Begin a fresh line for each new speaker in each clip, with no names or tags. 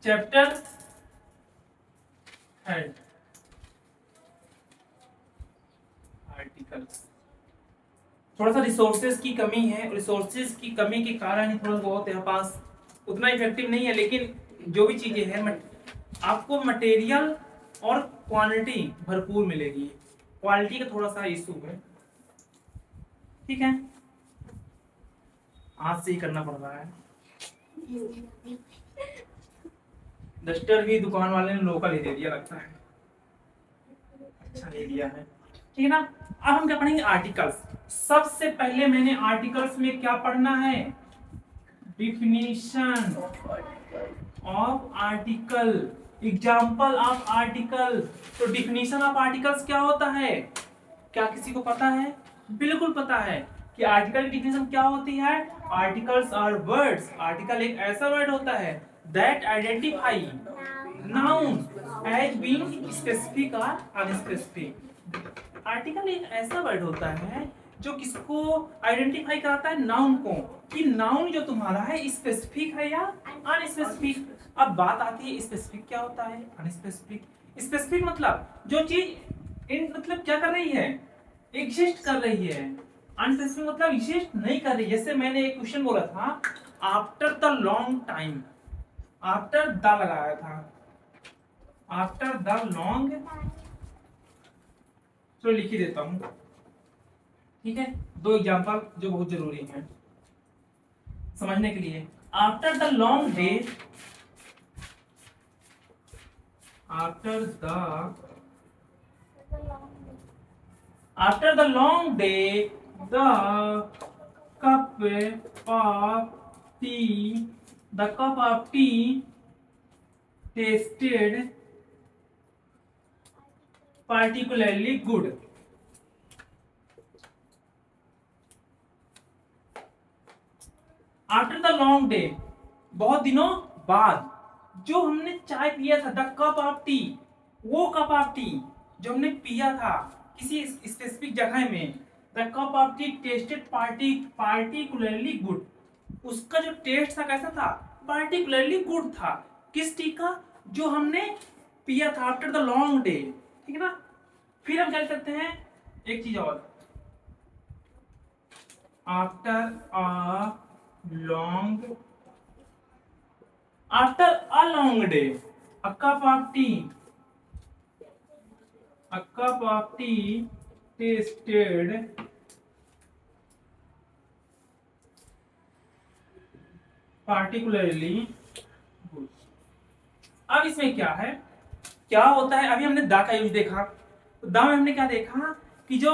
Chapter head articles. थोड़ा सा resources की कमी है, रिसोर्सेज की कमी के कारण ही थोड़ा बहुत यहाँ पास उतना इफेक्टिव नहीं है, लेकिन जो भी चीजें हैं आपको मटेरियल और क्वांटिटी भरपूर मिलेगी। क्वालिटी का थोड़ा सा इशू है, ठीक है, आज से ही करना पड़ रहा है। डस्टर भी दुकान वाले ने लोकल ही दे दिया लगता है, अच्छा दे दिया है, ठीक है ना। अब हम क्या पढ़ेंगे, आर्टिकल्स। सबसे पहले मैंने आर्टिकल्स में क्या पढ़ना है, definition of article, example of article. तो डिफिनीशन ऑफ आर्टिकल्स क्या होता है, क्या किसी को पता है? बिल्कुल पता है कि आर्टिकल की डिफिनीशन क्या होती है। आर्टिकल्स आर वर्ड्स, आर्टिकल एक ऐसा वर्ड होता है that identify noun as being specific और अनस्पेसिफिक। आर्टिकल एक ऐसा वर्ड होता है जो किसको आइडेंटिफाई कराता है, नाउन को, कि नाउन जो तुम्हारा है स्पेसिफिक है या अनस्पेसिफिक। अब बात आती है स्पेसिफिक क्या होता है, अनस्पेसिफिक। स्पेसिफिक मतलब जो चीज इन मतलब क्या कर रही है, एग्जिस्ट कर रही है। अनस्पेसिफिक मतलब एग्जिस्ट नहीं कर रही। जैसे मैंने एक क्वेश्चन बोला था, after the long time, after the लगाया था, आफ्टर द लॉन्ग, तो लिख ही देता हूं, ठीक है। दो एग्जांपल जो बहुत जरूरी है समझने के लिए। After the long day, after the long day the cup of T, the cup of T tested particularly good। After the long day, बहुत दिनों बाद जो हमने चाय पिया था, द कप ऑफ टी, वो कप ऑफ टी जो हमने पिया था किसी स्पेसिफिक जगह में, the cup of T tested particularly good. उसका जो टेस्ट था कैसा था, पार्टिकुलरली गुड था। किस टी का, जो हमने पिया था आफ्टर द लॉन्ग डे, ठीक है ना। फिर हम क्या कर सकते हैं, एक चीज और, after a long day, a cup of T tested particularly good. अब इसमें क्या है, क्या होता है, अभी हमने दा का यूज देखा, तो दा में हमने क्या देखा कि जो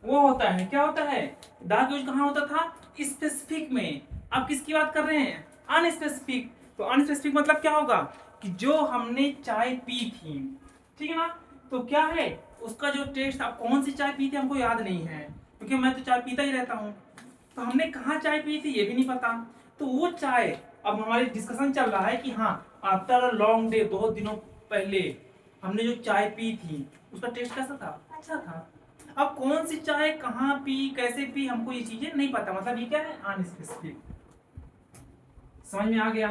वो होता है, क्या होता है, दा का यूज कहाँ होता था, स्पेसिफिक में। अब किसकी बात कर रहे हैं, अनस्पेसिफिक। तो अनस्पेसिफिक मतलब क्या होगा, कि जो हमने चाय पी थी, ठीक है ना, तो क्या है उसका जो टेस्ट, अब कौन सी चाय पी थी हमको याद नहीं है, क्योंकि मैं तो चाय पीता ही रहता हूँ, तो हमने कहाँ चाय पी थी ये भी नहीं पता। तो वो चाय, अब हमारी डिस्कशन चल रहा है कि हाँ आफ्टर अ लॉन्ग डे, बहुत दिनों पहले हमने जो चाय पी थी उसका टेस्ट कैसा था, अच्छा था। अब कौन सी चाय कहाँ पी, कैसे पी, हमको ये चीजें नहीं पता, मतलब ये क्या है, अनस्पेसिफिक। समझ में आ गया।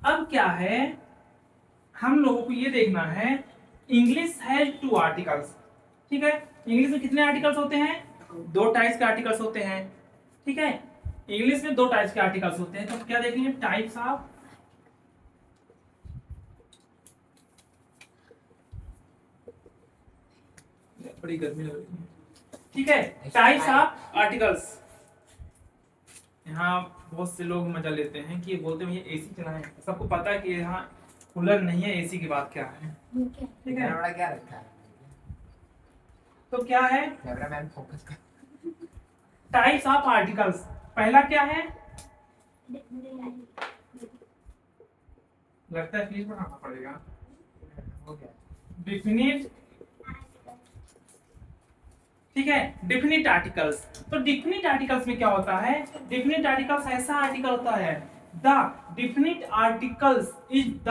अब क्या है, हम लोगों को ये देखना है, इंग्लिश हैज 2 आर्टिकल्स, ठीक है। इंग्लिश में कितने आर्टिकल्स होते हैं, 2 टाइप्स के आर्टिकल्स होते हैं, ठीक है। इंग्लिश में 2 टाइप्स के आर्टिकल्स होते हैं, तो क्या देखेंगे, टाइप्स ऑफ, बड़ी गर्मी लग रही है, ठीक है, टाइप्स ऑफ आर्टिकल्स। यहाँ बहुत से लोग मजा लेते हैं कि बोलते हैं ये एसी चलाएं, सबको पता है कि यहाँ कूलर नहीं है, एसी की बात क्या है, ठीक है।
बड़ा क्या रखा है,
तो क्या है,
कैमरामैन फोकस कर।
Types of articles. पहला क्या है, लगता है फीस बढ़ाना पड़ेगा,
हो गया,
डिफिनिट, ठीक है, डिफिनिट आर्टिकल्स। तो डिफिनिट आर्टिकल्स में क्या होता है, डिफिनिट आर्टिकल्स ऐसा आर्टिकल होता है, the definite articles is the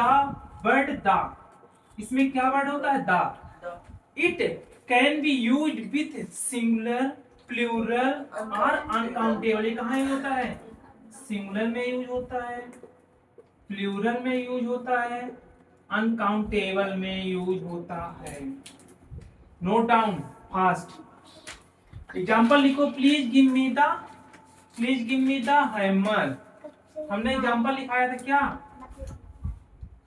word the, इसमें क्या वर्ड होता है, the, it can be used with singular plural और अनकाउंटेबल। ये कहाँ यूज होता है? सिंगुलर में यूज होता है, प्लूरल में यूज होता है, अनकाउंटेबल में यूज होता है। Note down fast. एग्जाम्पल लिखो। Please give me the hammer. हमने एग्जाम्पल लिखाया था क्या?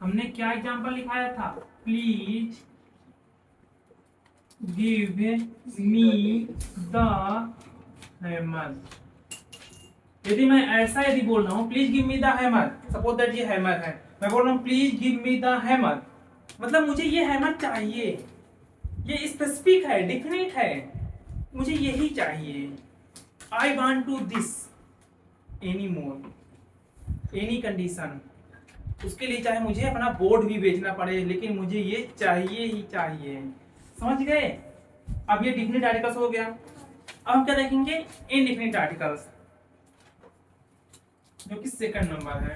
हमने क्या एग्जाम्पल लिखाया था? Please give me the hammer. यदि मैं ऐसा यदि बोल रहा हूं please give me the hammer, suppose that ये हैमर है, मैं बोल रहा हूं please give me the hammer, मतलब मुझे ये हैमर चाहिए। ये स्पेसिफिक है, डिफिनिट है, मुझे यही चाहिए। I want to this any more any condition. उसके लिए चाहे मुझे अपना बोर्ड भी बेचना पड़े, लेकिन मुझे ये चाहिए ही चाहिए। समझ गए? अब ये डिफिनिट आर्टिकल्स हो गया। अब हम क्या देखेंगे? इनडिफिनिट आर्टिकल्स, जो कि सेकंड नंबर है।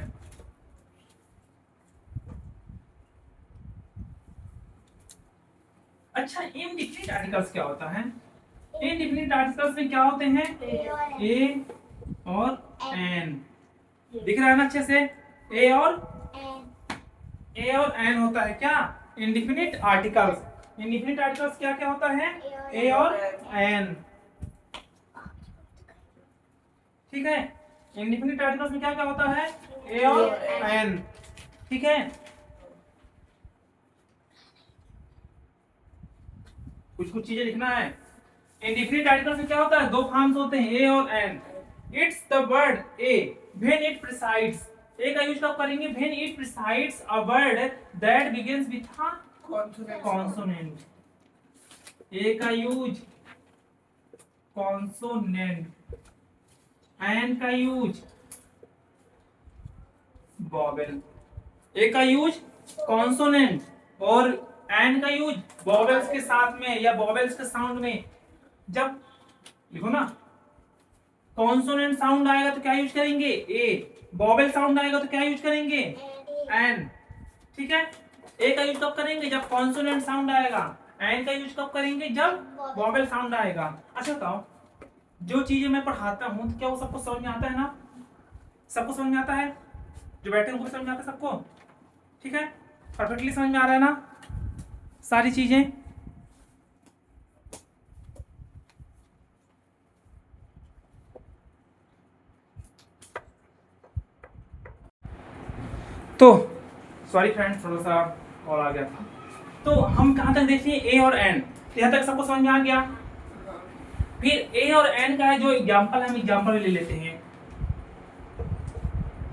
अच्छा, इनडिफिनिट आर्टिकल्स क्या होता है? इनडिफिनिट आर्टिकल्स में क्या होते हैं? ए और एन। दिख रहा है ना अच्छे से? ए और एन होता है क्या? Indefinite articles. इनडिफिनिट आर्टिकल्स क्या क्या होता है? ए और एन। ठीक है? इनडिफिनिट आर्टिकल्स में क्या क्या होता है? ए और एन। ठीक है? कुछ चीजें लिखना है। इनडिफिनिट आर्टिकल्स में क्या होता है? दो फॉर्म्स होते हैं, ए और an. It's the word a when it precedes. A का यूज कब करेंगे? When it precedes a word that begins with a consonant. A का यूज कॉन्सोनेंट, एन का यूज वॉवेल। ए का यूज कॉन्सोनेंट और एन का use vowels के साथ में या वॉवेल्स के साउंड में। जब लिखो ना, कॉन्सोनेंट साउंड आएगा तो क्या यूज करेंगे? ए। वॉवेल साउंड आएगा तो क्या यूज करेंगे? एन। ठीक है? ए का यूज कब करेंगे? जब कॉन्सोनेंट साउंड आएगा। एन का यूज कब करेंगे? जब वॉवेल साउंड आएगा। अच्छा बताओ, जो चीजें मैं पढ़ाता हूँ तो क्या वो सबको समझ में आता है ना? सबको समझ में आता है? जो बैठे हैं उनको समझ में आता है सबको? ठीक है? परफेक्टली समझ में आ रहा है ना सारी चीजें? तो सॉरी फ्रेंड्स, थोड़ा सा कॉल आ गया था। तो हम कहां तक देख लिए? ए और एन। यहां तक सबको समझ में आ गया। फिर ए और एन का जो एग्जांपल है, हम एग्जांपल ले लेते हैं।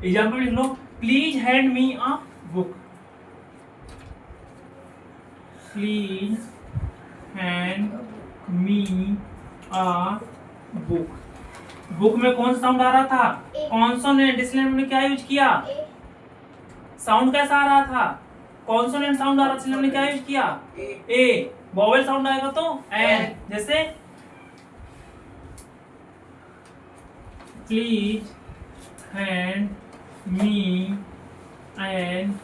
एग्जांपल लिख लो। Please hand me a book. Please hand me a book. Book में कौन सा साउंड आ रहा था? कॉन्सोनेंट, इसलिए हमने क्या यूज किया? साउंड कैसा आ रहा था? कॉन्सोनेंट साउंड आ रहा था, इसलिए हमने क्या यूज किया? ए। वॉवेल साउंड आएगा तो एन। जैसे please hand me an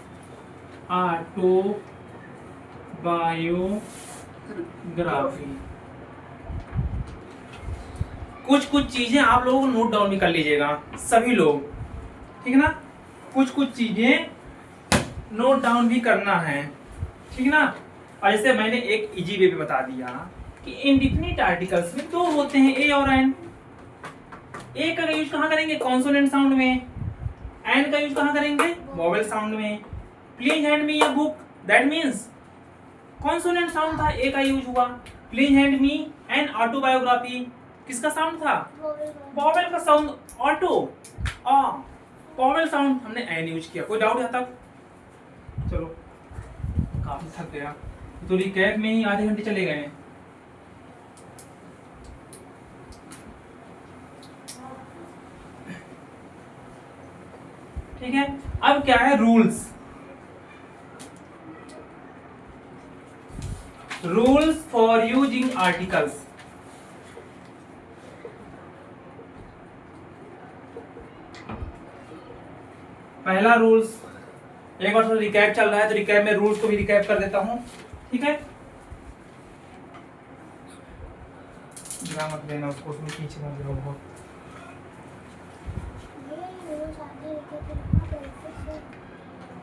autobiography. कुछ चीजें आप लोगों को नोट डाउन भी कर लीजिएगा, सभी लोग। ठीक है ना? कुछ चीजें नोट डाउन भी करना है। ठीक है ना? और जैसे मैंने एक इजी वे पे बता दिया कि इंडिफिनिट आर्टिकल्स में दो होते हैं, ए और एन। ए का यूज कहां करेंगे? कॉन्सोनेंट साउंड में। एन का यूज कहां करेंगे? वॉवेल साउंड में। Please hand me a book, that means consonant sound था, ए का यूज हुआ। Please hand me an autobiography, किसका साउंड था? वॉवेल का साउंड। ऑटो वॉवेल साउंड, हमने एन यूज किया। कोई डाउट है तक? चलो, काफी थक गया तो रिकैप में ही आधे घंटे चले गए। ठीक है? अब क्या है? Rules. Rules for using articles. पहला रूल्स, एक बार थोड़ा रिकैप चल रहा है तो रिकैप में रूल्स को भी रिकैप कर देता हूं। ठीक है? पकड़ा मत लेना उसको, उसमें पीछे मत जाओ बहुत।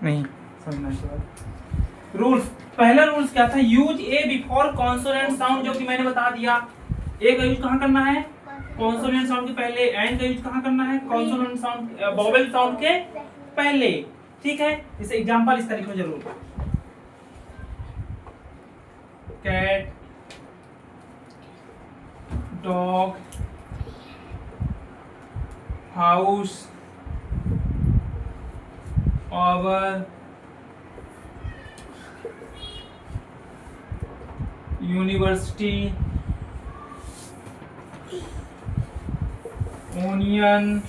नहीं समझना चाहिए रूल्स। पहला रूल्स क्या था, यूज ए बिफोर कॉन्सोनेंट साउंड, जो कि मैंने बता दिया। ए का यूज कहाँ करना है, कॉन्सोनेंट साउंड के पहले। एन का यूज कहाँ करना है, कॉन्सोनेंट साउंड वोवेल साउंड के पहले। ठीक है, इसे एग्जांपल इसका लिखो जरूर। Cat, dog, house, over, university, onion,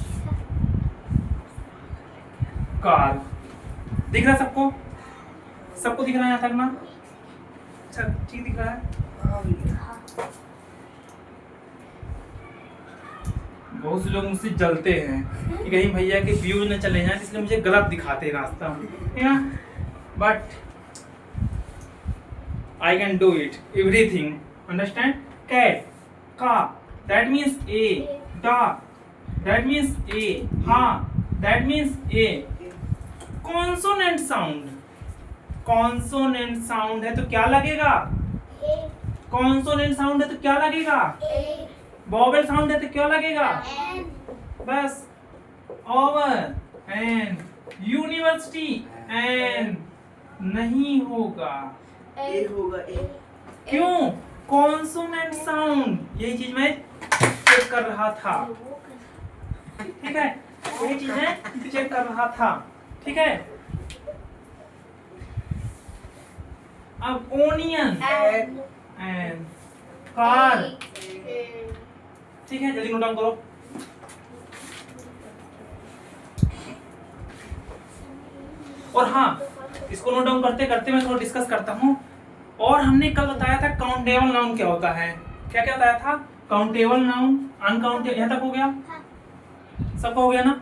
car. दिख रहा है सबको, सबको दिख रहा है यहाँ तक ना? अच्छा ठीक दिख रहा है। बहुत से लोग मुझसे जलते हैं कि कहीं भैया के व्यूज न चले जाएं, इसलिए मुझे गलत दिखाते हैं रास्ता, ठीक है। But I can do it everything, understand. Cat, का, that means a. Dog, that means a. हाँ, that means a. Consonant sound, consonant sound है तो क्या लगेगा, कॉन्सोनेंट साउंड है तो क्या लगेगा, वोवेल साउंड है तो क्या लगेगा, बस। ओवर, एन, यूनिवर्सिटी, एन नहीं होगा,
ए होगा, ए।
क्यों, कॉन्सोनेंट साउंड। यही चीज मैं चेक कर रहा था, ठीक है, यही चीज मैं चेक कर रहा था, ठीक है। अब ओनियन, एन, कार, ठीक है, जल्दी नोट डाउन करो। और हाँ, इसको नोट डाउन करते करते मैं थोड़ा डिस्कस करता हूँ। और हमने कल बताया था काउंटेबल नाउन क्या होता है, क्या क्या बताया था, काउंटेबल नाउन, अनकाउंटेबल, यहाँ तक हो गया, सबका हो गया ना।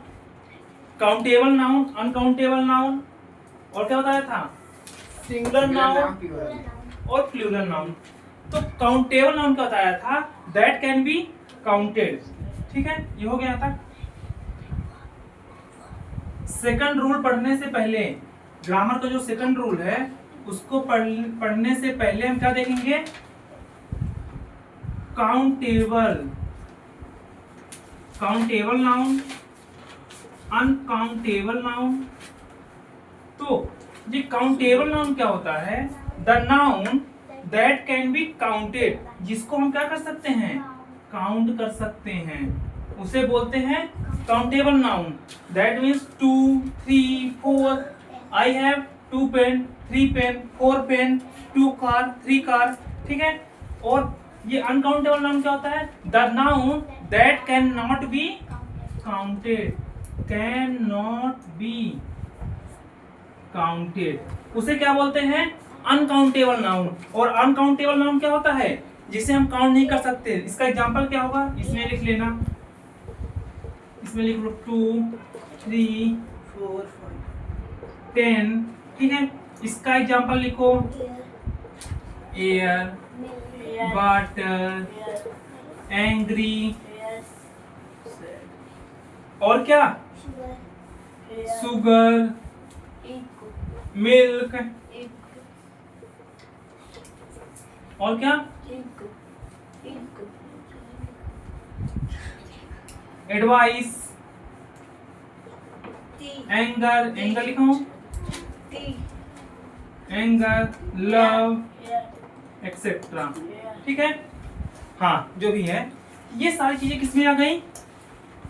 काउंटेबल नाउन, अनकाउंटेबल नाउन, और क्या बताया था, सिंगुलर नाउन और प्लूरल नाउन। तो काउंटेबल नाउन क्या बताया था, दैट कैन बी काउंटेड, ठीक है, ये हो गया यहाँ तक। सेकंड रूल पढ़ने से पहले, ग्रामर का जो सेकंड रूल है उसको पढ़ने से पहले हम क्या देखेंगे, countable, countable noun, uncountable noun. तो ये काउंटेबल नाउन क्या होता है, the noun that can be counted, जिसको हम क्या कर सकते हैं, काउंट कर सकते हैं, उसे बोलते हैं countable noun. That means 2, 3, 4, I have 2 pen, 3 pen, 4 pen, 2 car, 3 car, ठीक है। और ये अनकाउंटेबल नाउन क्या होता है, the noun that can not be counted, can not be counted, उसे क्या बोलते हैं, अनकाउंटेबल नाउन। और अनकाउंटेबल नाउन क्या होता है, जिसे हम काउंट नहीं कर सकते। इसका एग्जांपल क्या होगा, इसमें लिख लेना, इसमें लिख लो 2, 3,
4,
10, ठीक है। इसका एग्जांपल लिखो, एयर, वाटर, एंग्री, और क्या, सुगर, मिल्क, और क्या, एडवाइस, एंगर, एंगर लिखो, एंगर, लव, एक्सेट्रा, ठीक है। हाँ, जो भी है, ये सारी चीजें किसमें आ गई,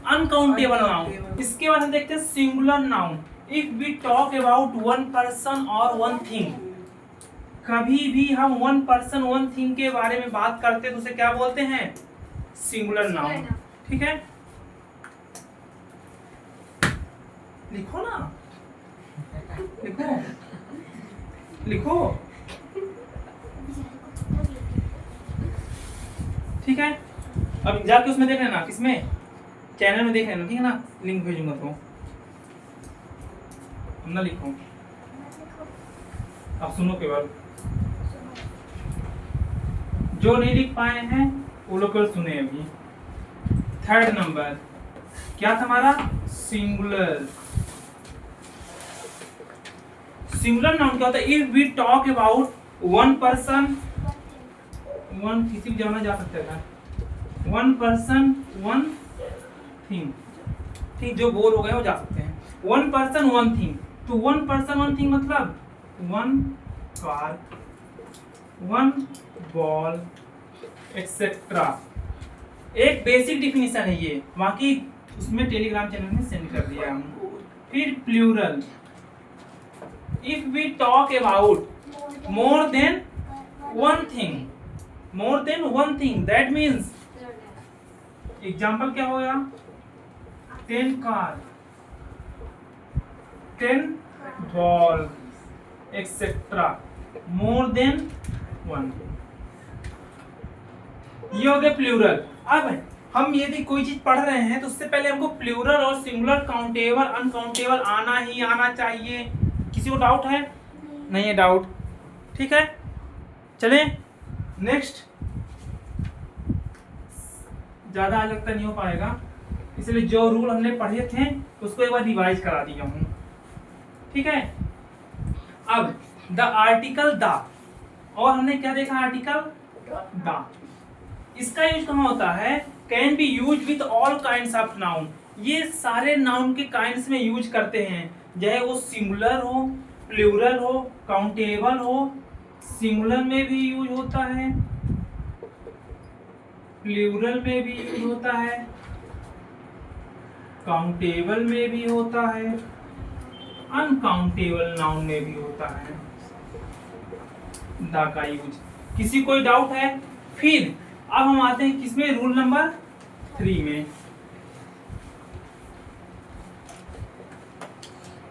अनकाउंटेबल नाउन। इसके बाद हम देखते हैं singular noun. If we talk about one person और वन थिंग, कभी भी हम वन पर्सन वन थिंग के बारे में बात करते हैं तो उसे क्या बोलते हैं, सिंगुलर नाउन, ठीक है। लिखो ना, लिखो लिखो, ठीक है। अब जाके उसमें देख लेना, किसमें, चैनल में देख लेना, ठीक है ना, लिंक भेजूंगा तो ना लिखो। अब सुनो केवल, जो नहीं लिख पाए हैं वो लोग कल सुने अभी। थर्ड नंबर क्या था हमारा? सिंगुलर। सिंगुलर नाउन क्या होता है? If we talk about one person, one किसी भी जाना जा सकता है, वन पर्सन वन थिंग, ठीक, जो बोर हो गए वो जा सकते हैं। वन पर्सन वन थिंग, तो वन पर्सन वन थिंग मतलब one car, one ball etcetera. एक बेसिक डिफिनीशन है ये, बाकी उसमें टेलीग्राम चैनल में सेंड कर दिया हम। फिर plural, if we talk about more than one thing, more than one thing, that means example क्या होगा? 10 car, 10 ball etcetera, more than one. ये हो गया प्लूरल। अब हम यदि कोई चीज पढ़ रहे हैं तो उससे पहले हमको प्लूरल और सिंगुलर, काउंटेबल, अनकाउंटेबल आना ही आना चाहिए। किसी को डाउट है? नहीं है डाउट, ठीक है। चले नेक्स्ट। ज्यादा आज लगता नहीं हो पाएगा, इसलिए जो रूल हमने पढ़े थे उसको एक बार रिवाइज करा दिया हूं, ठीक है। अब द आर्टिकल द, और हमने क्या देखा? Article the. इसका यूज कहाँ होता है? Can be use with all kinds of noun. ये सारे नाउन के काइंड्स में यूज करते हैं, चाहे वो सिंगुलर हो, प्लूरल हो, काउंटेबल हो। सिंगुलर में भी यूज होता है, प्लूरल में भी यूज होता है, काउंटेबल में भी होता है, अनकाउंटेबल नाउन में भी होता है द का यूज। किसी कोई डाउट है? फिर अब हम आते हैं किसमें? रूल नंबर 3 में।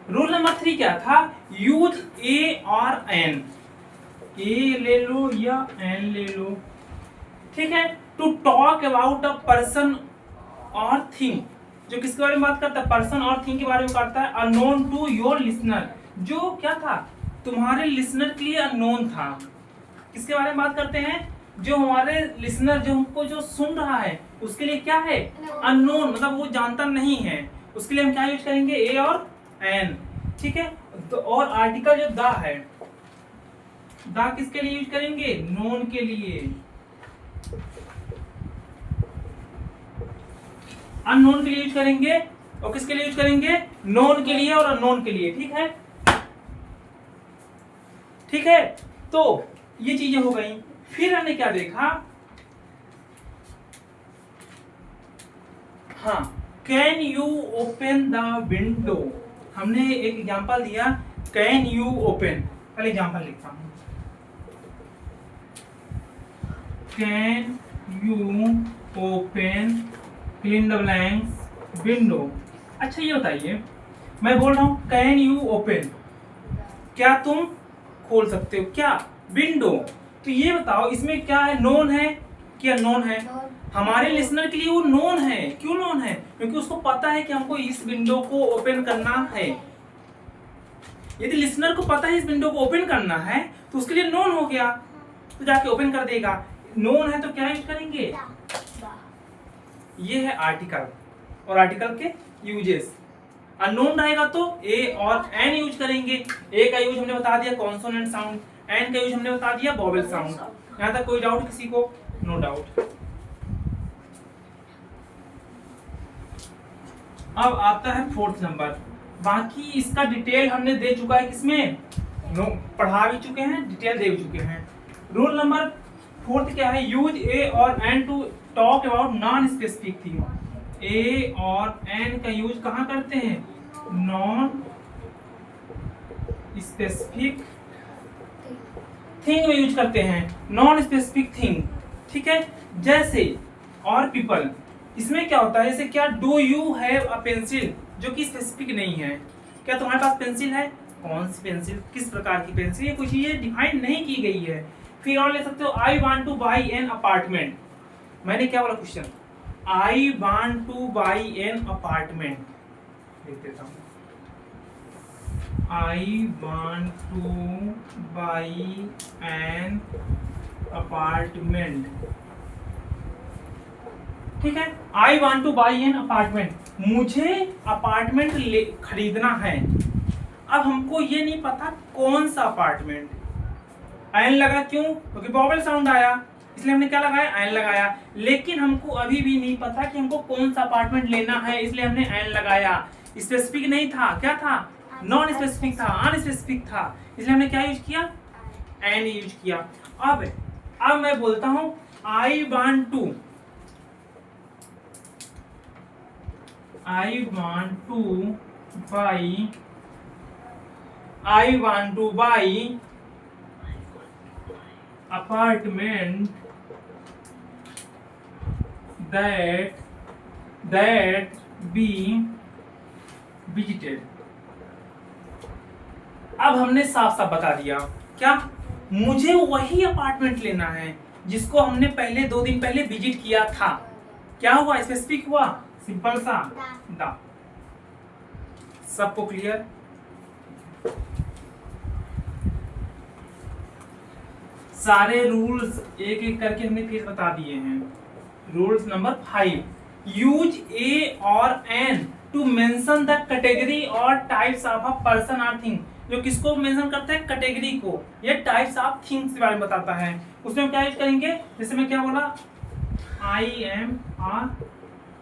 रूल नंबर 3 क्या था? यूज ए और एन। ए ले लो या एन ले लो, ठीक है। To talk about a person और थिंग, जो किसके बारे में बात करता है? पर्सन और थिंग के बारे में करता है। अननोन टू योर लिसनर, जो क्या था? तुम्हारे लिसनर के लिए अननोन था। किसके बारे में बात करते हैं? जो हमारे लिसनर, जो हमको जो सुन रहा है, उसके लिए क्या है? अननोन, मतलब वो जानता नहीं है। उसके लिए हम क्या यूज करेंगे? ए और एन, ठीक है। तो और आर्टिकल जो द है, द किसके लिए यूज करेंगे? नोन के लिए। अननोन के लिए यूज करेंगे, और किसके लिए यूज करेंगे? नोन के लिए और अननोन के लिए, ठीक है। ठीक है, तो ये चीजें हो गई। फिर हमने क्या देखा? हाँ, can you open the window. हमने एक एग्जांपल दिया, कैन यू ओपन। पहले एग्जांपल लिखता हूं, can you open fill the blanks window. अच्छा ये बताइए, मैं बोल रहा हूं कैन यू ओपन, क्या तुम खोल सकते हो क्या विंडो? तो ये बताओ इसमें क्या है? नोन है कि अननोन है? हमारे लिसनर के लिए वो नोन है। क्यों नोन है? क्योंकि उसको पता है कि हमको इस विंडो को ओपन करना है। यदि लिसनर को पता है इस विंडो को ओपन करना है तो उसके लिए नोन हो गया, तो जाके ओपन कर देगा। नोन है तो क्या यूज करेंगे? ये है आर्टिकल, और आर्टिकल के यूजेस। अननोन रहेगा तो ए और एन यूज करेंगे। ए का यूज हमने बता दिया कॉन्सोनेंट साउंड, एन का यूज हमने बता दिया वोवेल साउंड। यहाँ तक कोई डाउट किसी को? No doubt. अब आता है 4th नंबर। बाकी इसका डिटेल हमने दे चुका है, किसमें? पढ़ा भी चुके हैं, डिटेल दे भी चुके हैं। रूल नंबर 4th क्या है? यूज ए और an to talk about non specific thing. A और एन का यूज कहाँ करते हैं? नॉन स्पेसिफिक थिंग में यूज करते हैं, नॉन स्पेसिफिक थिंग, ठीक है। जैसे और पीपल, इसमें क्या होता है? जैसे क्या do you have a pencil, जो कि स्पेसिफिक नहीं है। क्या तुम्हारे पास पेंसिल है? कौन सी पेंसिल, किस प्रकार की पेंसिल, ये कुछ चीजें डिफाइन नहीं की गई है। फिर और ले सकते हो, आई want two by an apartment. मैंने क्या बोला question? I want two by an apartment. लिख देता हूं, आई want two by an apartment. ठीक है, I want two by an apartment, मुझे अपार्टमेंट खरीदना है। अब हमको ये नहीं पता कौन सा अपार्टमेंट। एन लगा क्यों? क्योंकि वॉवेल साउंड आया, इसलिए हमने क्या लगाया? एन लगाया। लेकिन हमको अभी भी नहीं पता कि हमको कौन सा अपार्टमेंट लेना है, इसलिए हमने एन लगाया। स्पेसिफिक नहीं था, क्या था? नॉन स्पेसिफिक था, अनस्पेसिफिक था, इसलिए हमने क्या यूज किया? एन यूज किया। अब मैं बोलता हूं आई want two by apartment that be visited। अब हमने साफ साफ बता दिया क्या? मुझे वही अपार्टमेंट लेना है जिसको हमने पहले 2 दिन पहले विजिट किया था। क्या हुआ? स्पेसिफिक हुआ, सिंपल सा दा। सबको क्लियर? सारे रूल्स एक एक करके हमने फिर बता दिए हैं। रूल्स नंबर 5, यूज ए और an to mention the category और टाइप्स ऑफ अ पर्सन और थिंग। जो किसको मेंशन करता है? कैटेगरी को। ये टाइप्स ऑफ थिंग्स के बारे में बताता है। उसमें हम क्या यूज करेंगे? जैसे मैं क्या बोला, आई एम अ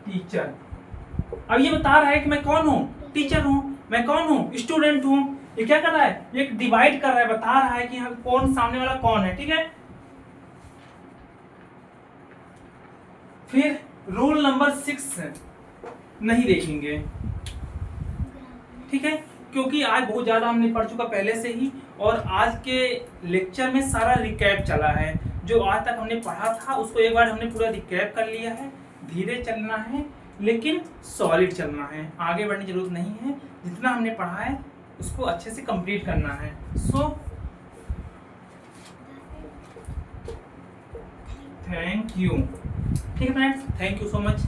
टीचर। अब ये बता रहा है कि मैं कौन हूँ? टीचर हूँ। मैं कौन हूँ? स्टूडेंट हूँ। ये क्या कर रहा है? ये डिवाइड कर रहा है, बता रहा है कि हाँ कौन सामने वाला कौन है। ठीक है, फिर रूल नंबर 6 नहीं देखेंगे, ठीक है, क्योंकि आज बहुत ज्यादा हमने पढ़ चुका पहले से ही, और आज के लेक्चर में सारा रिकैप चला है। जो आज तक हमने पढ़ा था उसको एक बार हमने पूरा रिकैप कर लिया है। धीरे चलना है लेकिन सॉलिड चलना है, आगे बढ़ने की जरूरत नहीं है। जितना हमने पढ़ा है उसको अच्छे से कंप्लीट करना है। So thank you. ठीक है friends, thank you so much.